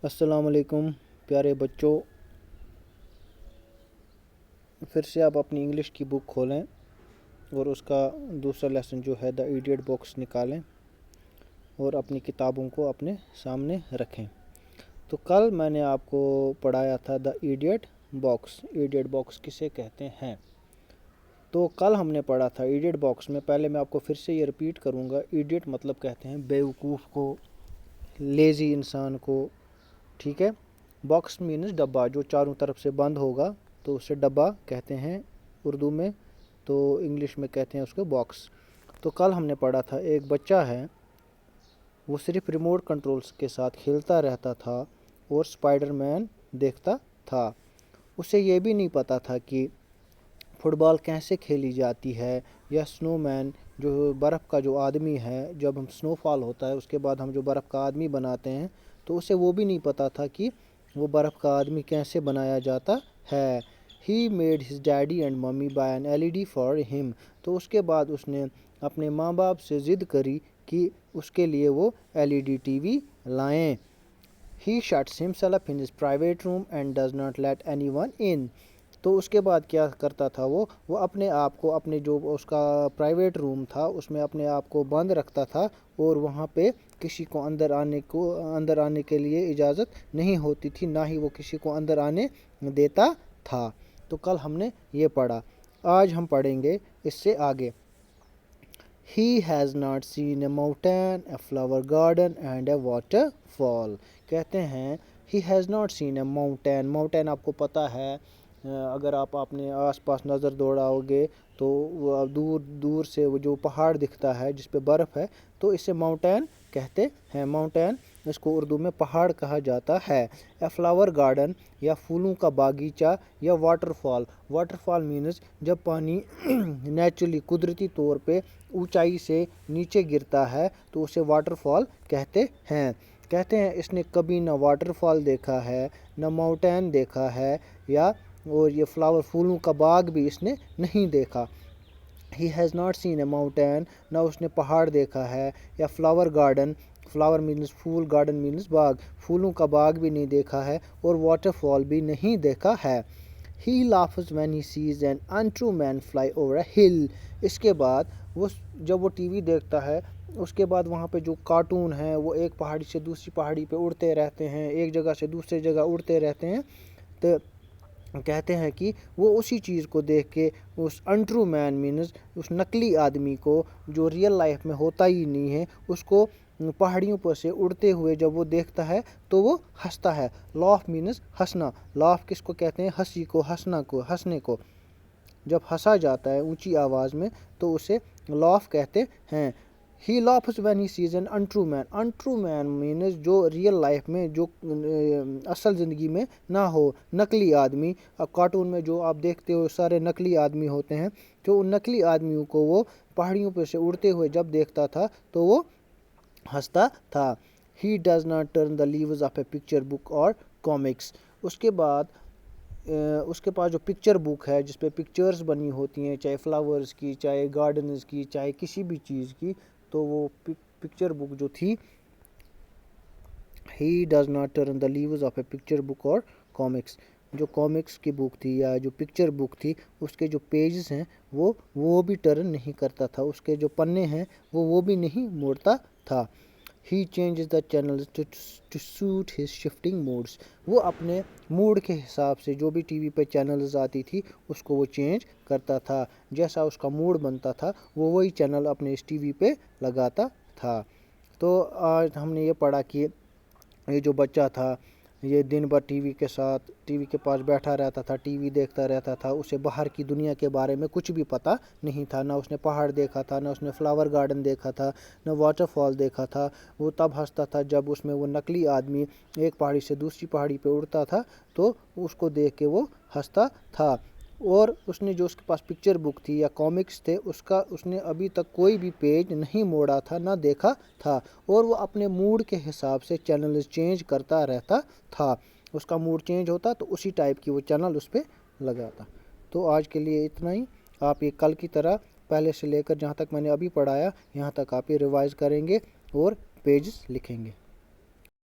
अस्सलाम वालेकुम प्यारे बच्चों। फिर से आप अपनी इंग्लिश की बुक खोलें और उसका दूसरा लेसन जो है द इडियट बॉक्स निकालें और अपनी किताबों को अपने सामने रखें। तो कल मैंने आपको पढ़ाया था the idiot box. Idiot box किसे कहते हैं? तो कल हमने पढ़ा था इडियट बॉक्स में। पहले मैं आपको फिर से ये रिपीट करूँगा। इडियट मतलब कहते हैं बेवकूफ़ को, लेज़ी इंसान को, ठीक है। बॉक्स मीन्स डब्बा, जो चारों तरफ से बंद होगा तो उसे डब्बा कहते हैं उर्दू में, तो इंग्लिश में कहते हैं उसको बॉक्स। तो कल हमने पढ़ा था एक बच्चा है, वो सिर्फ रिमोट कंट्रोल्स के साथ खेलता रहता था और स्पाइडरमैन देखता था। उसे ये भी नहीं पता था कि फुटबॉल कैसे खेली जाती है, या स्नोमैन जो बर्फ़ का जो आदमी है, जब हम स्नोफॉल होता है उसके बाद हम जो बर्फ़ का आदमी बनाते हैं, तो उसे वो भी नहीं पता था कि वो बर्फ़ का आदमी कैसे बनाया जाता है। He made his daddy and mummy by an LED for him. तो उसके बाद उसने अपने माँ बाप से ज़िद करी कि उसके लिए वो एलईडी टीवी लाएं। He shuts himself in his private room and does not let anyone in. तो उसके बाद क्या करता था वो अपने आप को, अपने जो उसका प्राइवेट रूम था उसमें अपने आप को बंद रखता था और वहाँ पे किसी को अंदर आने के लिए इजाज़त नहीं होती थी, ना ही वो किसी को अंदर आने देता था। तो कल हमने ये पढ़ा। आज हम पढ़ेंगे इससे आगे। He has not seen a mountain, a flower garden and a waterfall. कहते हैं he has not seen a mountain. Mountain आपको पता है, अगर आप अपने आसपास नज़र दौड़ाओगे तो वो दूर दूर से वो जो पहाड़ दिखता है जिस पे बर्फ़ है, तो इसे माउंटेन कहते हैं। माउंटेन, इसको उर्दू में पहाड़ कहा जाता है। ए फ्लावर गार्डन, या फूलों का बागीचा, या वाटरफॉल। वाटरफॉल मीन्स जब पानी नेचुरली, कुदरती तौर पे ऊंचाई से नीचे गिरता है तो उसे वाटरफॉल कहते हैं। कहते हैं इसने कभी ना वाटरफॉल देखा है, ना माउंटेन देखा है, या और ये फ्लावर, फूलों का बाग भी इसने नहीं देखा। He has not seen A mountain, ना उसने पहाड़ देखा है, या फ्लावर गार्डन, फ्लावर मीन्स फूल, गार्डन मीन्स बाग, फूलों का बाग भी नहीं देखा है, और वाटरफॉल भी नहीं देखा है। He laughs when he sees an untrue man fly over a hill. इसके बाद वो जब वो टीवी देखता है, उसके बाद वहाँ पे जो कार्टून हैं वो एक पहाड़ी से दूसरी पहाड़ी पे उड़ते रहते हैं, एक जगह से दूसरी जगह उड़ते रहते हैं। तो कहते हैं कि वो उसी चीज़ को देख के उस अनट्रू मैन मीन्स उस नकली आदमी को, जो रियल लाइफ में होता ही नहीं है, उसको पहाड़ियों पर से उड़ते हुए जब वो देखता है तो वो हंसता है। लाफ मीन्स हंसना। लाफ किसको कहते हैं? हंसी को, हंसना को, हंसने को। जब हंसा जाता है ऊंची आवाज़ में तो उसे लाफ कहते हैं। He laughs when he sees an untrue man. Untrue man means जो रियल लाइफ में, जो असल ज़िंदगी में ना हो, नकली आदमी। अब कार्टून में जो आप देखते हो सारे नकली आदमी होते हैं, तो उन नकली आदमियों को वो पहाड़ियों पर से उड़ते हुए जब देखता था तो वो हंसता था। He does not turn the leaves of A picture book और कॉमिक्स। उसके बाद उसके पास जो पिक्चर बुक है जिस पे पिक्चर्स बनी होती हैं, चाहे फ्लावर्स की, चाहे गार्डन्स की, चाहे किसी भी चीज़ की, तो वो पिक्चर बुक जो थी, he does not turn the leaves of A picture book और कॉमिक्स। जो कॉमिक्स की बुक थी या जो पिक्चर बुक थी, उसके जो पेजेस हैं वो भी टर्न नहीं करता था, उसके जो पन्ने हैं वो भी नहीं मोड़ता था। He changes the channels to suit his shifting moods. वो अपने मूड के हिसाब से जो भी टीवी पे चैनल्स आती थी उसको वो चेंज करता था। जैसा उसका मूड बनता था वो वही चैनल अपने इस टीवी पे लगाता था। तो आज हमने ये पढ़ा कि ये जो बच्चा था, ये दिन भर टीवी के साथ, टीवी के पास बैठा रहता था, टीवी देखता रहता था। उसे बाहर की दुनिया के बारे में कुछ भी पता नहीं था। ना उसने पहाड़ देखा था, ना उसने फ्लावर गार्डन देखा था, ना वाटरफॉल देखा था। वो तब हंसता था जब उसमें वो नकली आदमी एक पहाड़ी से दूसरी पहाड़ी पे उड़ता था, तो उसको देख के वो हंसता था। और उसने जो उसके पास पिक्चर बुक थी या कॉमिक्स थे, उसका उसने अभी तक कोई भी पेज नहीं मोड़ा था, ना देखा था। और वो अपने मूड के हिसाब से चैनल चेंज करता रहता था। उसका मूड चेंज होता तो उसी टाइप की वो चैनल उस पर लगाता। तो आज के लिए इतना ही। आप ये कल की तरह पहले से लेकर जहाँ तक मैंने अभी पढ़ाया यहाँ तक आप ये रिवाइज़ करेंगे और पेजेस लिखेंगे।